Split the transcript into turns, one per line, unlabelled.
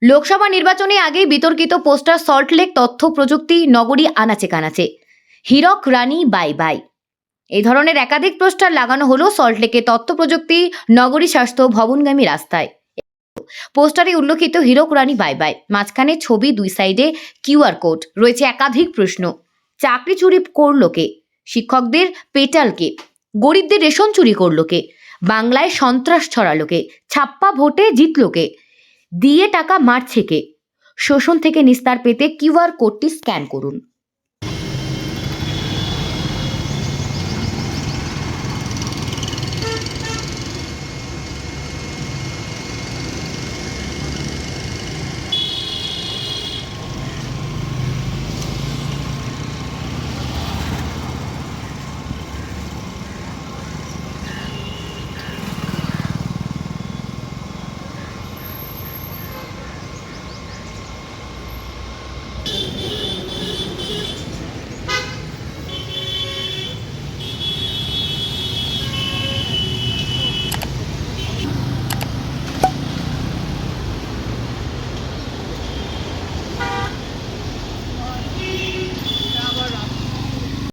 লোকসভা নির্বাচনে আগেই বিতর্কিত পোস্টার সল্টলেক তথ্য প্রযুক্তি নগরী আনাচে কানাচে। হীরক রানী বাই বাই, এই ধরনের একাধিক পোস্টার লাগানো হলো সল্টলেকে তথ্য প্রযুক্তি নগরী স্বাস্থ্য ভবনগামী রাস্তায়। পোস্টারে উল্লেখিত হীরক রানী বাই বাই, মাঝখানে ছবি, দুই সাইডে কিউআর কোড। রয়েছে একাধিক প্রশ্ন: চাকরি চুরি করলো কে? শিক্ষকদের পেটাল কে? গরিবদের রেশন চুরি করলো কে? বাংলায় সন্ত্রাস ছড়ালো কে? ছাপ্পা ভোটে জিতলো কে? দিয়ে টাকা মারছে কে? শোষণ থেকে নিস্তার পেতে কিউআর কোডটি স্ক্যান করুন।